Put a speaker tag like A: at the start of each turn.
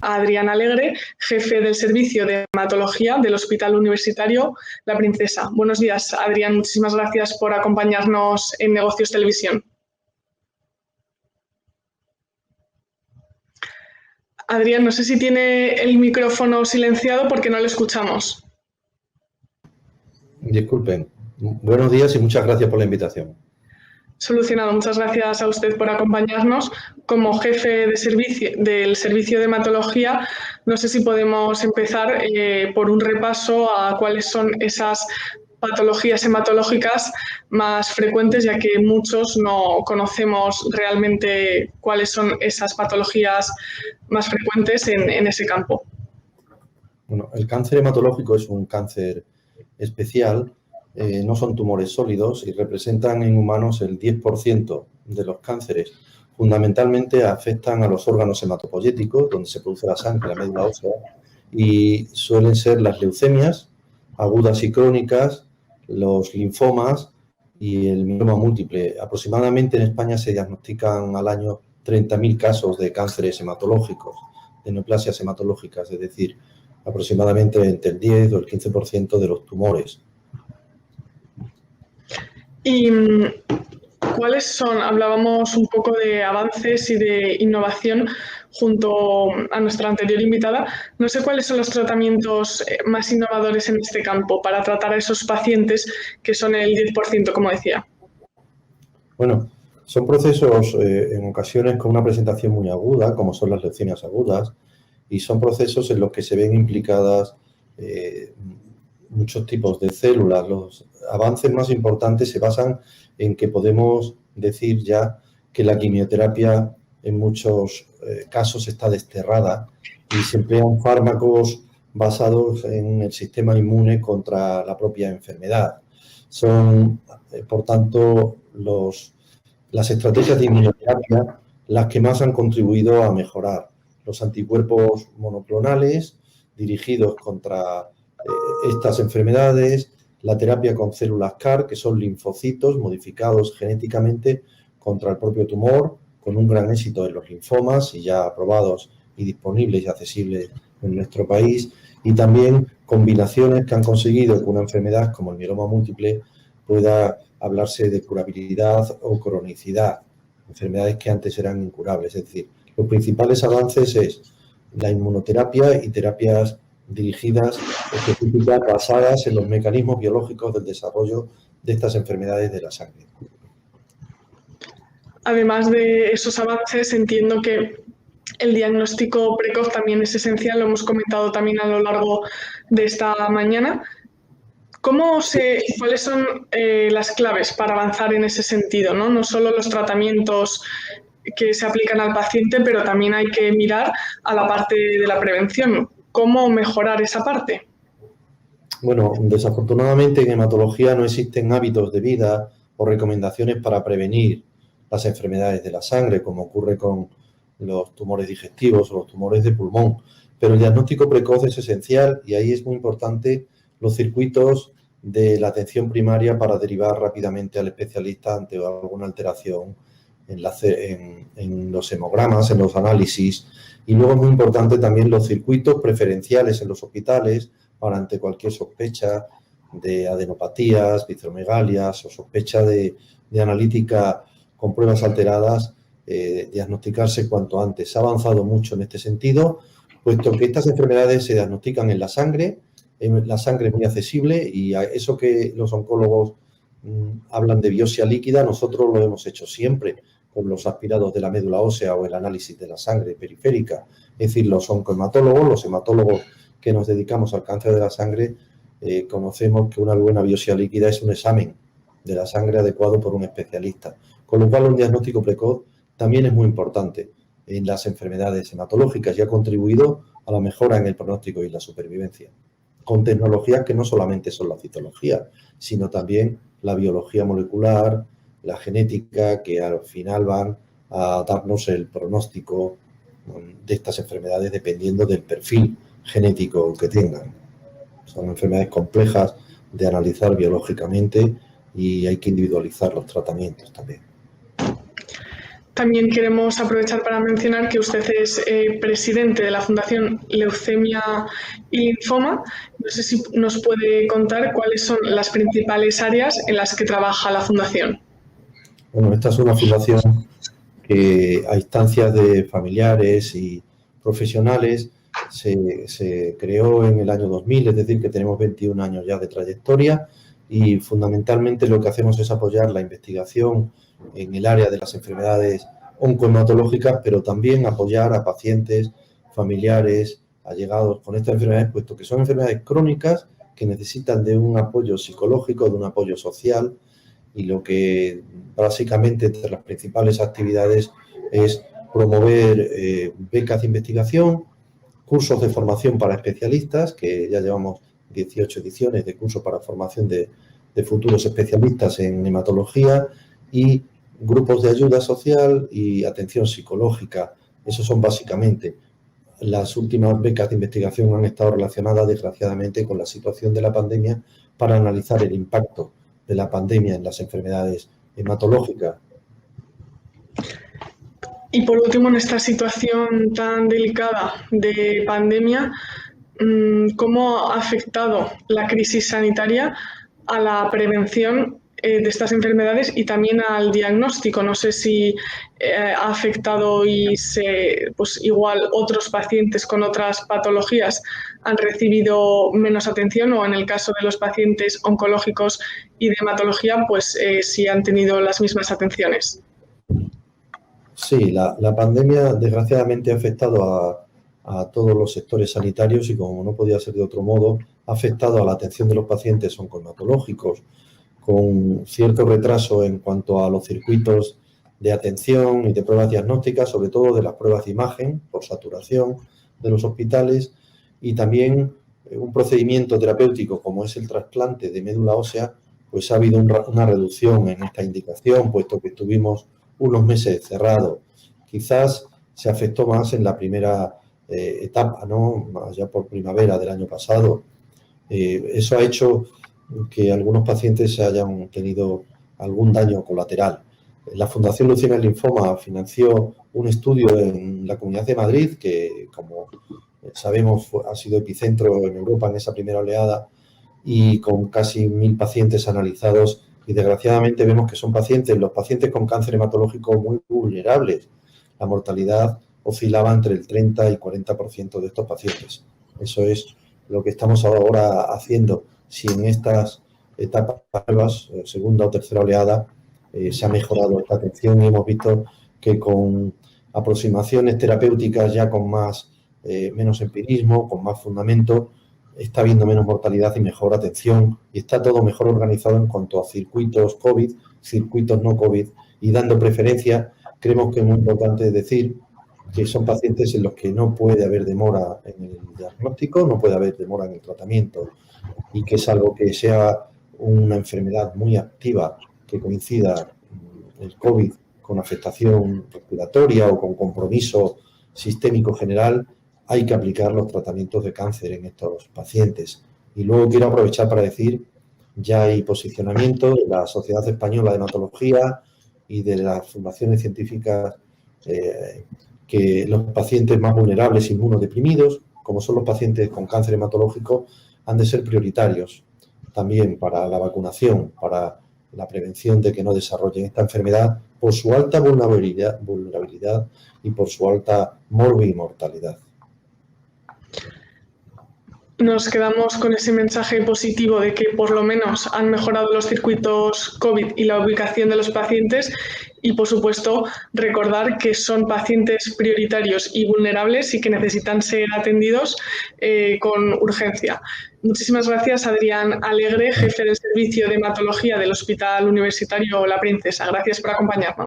A: a Adrián Alegre, jefe del Servicio de Hematología del Hospital Universitario La Princesa. Buenos días, Adrián. Muchísimas gracias por acompañarnos en Negocios Televisión. Adrián, no sé si tiene el micrófono silenciado porque no le escuchamos.
B: Disculpen. Buenos días y muchas gracias por la invitación.
A: Solucionado. Muchas gracias a usted por acompañarnos. Como jefe del Servicio de Hematología, no sé si podemos empezar por un repaso a cuáles son esas patologías hematológicas más frecuentes, ya que muchos no conocemos realmente cuáles son esas patologías más frecuentes en ese campo.
B: Bueno, el cáncer hematológico es un cáncer especial. No son tumores sólidos y representan en humanos el 10% de los cánceres. Fundamentalmente afectan a los órganos hematopoyéticos, donde se produce la sangre, la médula ósea, y suelen ser las leucemias agudas y crónicas, los linfomas y el mieloma múltiple. Aproximadamente en España se diagnostican al año 30.000 casos de cánceres hematológicos, de neoplasias hematológicas, es decir, aproximadamente entre el 10 o el 15% de los tumores.
A: ¿Y cuáles son? Hablábamos un poco de avances y de innovación junto a nuestra anterior invitada. No sé cuáles son los tratamientos más innovadores en este campo para tratar a esos pacientes que son el 10%, como decía.
B: Bueno, son procesos en ocasiones con una presentación muy aguda, como son las leucemias agudas, y son procesos en los que se ven implicadas muchos tipos de células. Los avances más importantes se basan en que podemos decir ya que la quimioterapia en muchos casos está desterrada y se emplean fármacos basados en el sistema inmune contra la propia enfermedad. Son, por tanto, las estrategias de inmunoterapia las que más han contribuido a mejorar los anticuerpos monoclonales dirigidos contra estas enfermedades, la terapia con células CAR, que son linfocitos modificados genéticamente contra el propio tumor, con un gran éxito en los linfomas y ya aprobados y disponibles y accesibles en nuestro país, y también combinaciones que han conseguido que una enfermedad como el mieloma múltiple pueda hablarse de curabilidad o cronicidad, enfermedades que antes eran incurables. Es decir, los principales avances es la inmunoterapia y terapias dirigidas específicas basadas en los mecanismos biológicos del desarrollo de estas enfermedades de la sangre.
A: Además de esos avances, entiendo que el diagnóstico precoz también es esencial, lo hemos comentado también a lo largo de esta mañana. ¿Cuáles son las claves para avanzar en ese sentido, ¿no? No solo los tratamientos que se aplican al paciente, pero también hay que mirar a la parte de la prevención. ¿Cómo mejorar esa parte?
B: Bueno, desafortunadamente en hematología no existen hábitos de vida o recomendaciones para prevenir las enfermedades de la sangre, como ocurre con los tumores digestivos o los tumores de pulmón. Pero el diagnóstico precoz es esencial y ahí es muy importante los circuitos de la atención primaria para derivar rápidamente al especialista ante alguna alteración en los hemogramas, en los análisis. Y luego es muy importante también los circuitos preferenciales en los hospitales para ante cualquier sospecha de adenopatías, vitromegalias o sospecha de analítica con pruebas alteradas, diagnosticarse cuanto antes. Se ha avanzado mucho en este sentido, puesto que estas enfermedades se diagnostican en la sangre es muy accesible y a eso que los oncólogos hablan de biopsia líquida, nosotros lo hemos hecho siempre con los aspirados de la médula ósea o el análisis de la sangre periférica. Es decir, los oncohematólogos, los hematólogos que nos dedicamos al cáncer de la sangre, conocemos que una buena biopsia líquida es un examen de la sangre adecuado por un especialista. Con lo cual, un diagnóstico precoz también es muy importante en las enfermedades hematológicas y ha contribuido a la mejora en el pronóstico y la supervivencia, con tecnologías que no solamente son la citología, sino también la biología molecular, la genética, que al final van a darnos el pronóstico de estas enfermedades dependiendo del perfil genético que tengan. Son enfermedades complejas de analizar biológicamente y hay que individualizar los tratamientos también.
A: También queremos aprovechar para mencionar que usted es presidente de la Fundación Leucemia y Linfoma. No sé si nos puede contar cuáles son las principales áreas en las que trabaja la Fundación.
B: Bueno, esta es una fundación que a instancias de familiares y profesionales se creó en el año 2000, es decir, que tenemos 21 años ya de trayectoria, y fundamentalmente lo que hacemos es apoyar la investigación en el área de las enfermedades oncohematológicas, pero también apoyar a pacientes, familiares, allegados con estas enfermedades, puesto que son enfermedades crónicas que necesitan de un apoyo psicológico, de un apoyo social, y lo que básicamente entre las principales actividades es promover becas de investigación, cursos de formación para especialistas, que ya llevamos 18 ediciones de cursos para formación de futuros especialistas en hematología, y grupos de ayuda social y atención psicológica. Esos son básicamente. Las últimas becas de investigación han estado relacionadas, desgraciadamente, con la situación de la pandemia para analizar el impacto de la pandemia en las enfermedades hematológicas.
A: Y por último, en esta situación tan delicada de pandemia, ¿cómo ha afectado la crisis sanitaria a la prevención de estas enfermedades y también al diagnóstico? No sé si ha afectado y pues igual otros pacientes con otras patologías han recibido menos atención, o en el caso de los pacientes oncológicos y de hematología, pues sí han tenido las mismas atenciones.
B: Sí, la pandemia desgraciadamente ha afectado a todos los sectores sanitarios, y como no podía ser de otro modo, ha afectado a la atención de los pacientes oncohematológicos, con cierto retraso en cuanto a los circuitos de atención y de pruebas diagnósticas, sobre todo de las pruebas de imagen por saturación de los hospitales, y también un procedimiento terapéutico como es el trasplante de médula ósea, pues ha habido una reducción en esta indicación, puesto que estuvimos unos meses cerrados. Quizás se afectó más en la primera etapa, ¿no? Ya por primavera del año pasado. Eso ha hecho que algunos pacientes hayan tenido algún daño colateral. La Fundación Leucemia y Linfoma financió un estudio en la Comunidad de Madrid, que, como sabemos, ha sido epicentro en Europa en esa primera oleada, y con casi 1000 pacientes analizados, y desgraciadamente vemos que son los pacientes con cáncer hematológico muy vulnerables. La mortalidad oscilaba entre el 30 y 40% de estos pacientes. Eso es lo que estamos ahora haciendo. Si en estas etapas nuevas, segunda o tercera oleada, se ha mejorado esta atención, y hemos visto que con aproximaciones terapéuticas ya con menos empirismo, con más fundamento, está habiendo menos mortalidad y mejor atención, y está todo mejor organizado en cuanto a circuitos COVID, circuitos no COVID, y dando preferencia. Creemos que es muy importante decir que son pacientes en los que no puede haber demora en el diagnóstico, no puede haber demora en el tratamiento, y que salvo que sea una enfermedad muy activa, que coincida el COVID con afectación respiratoria o con compromiso sistémico general, hay que aplicar los tratamientos de cáncer en estos pacientes. Y luego quiero aprovechar para decir, ya hay posicionamiento de la Sociedad Española de Hematología y de las fundaciones científicas, que los pacientes más vulnerables, inmunodeprimidos, como son los pacientes con cáncer hematológico, han de ser prioritarios también para la vacunación, para la prevención de que no desarrollen esta enfermedad por su alta vulnerabilidad y por su alta morbi-mortalidad.
A: Nos quedamos con ese mensaje positivo de que por lo menos han mejorado los circuitos COVID y la ubicación de los pacientes, y por supuesto recordar que son pacientes prioritarios y vulnerables y que necesitan ser atendidos con urgencia. Muchísimas gracias, Adrián Alegre, jefe del Servicio de Hematología del Hospital Universitario La Princesa. Gracias por acompañarnos.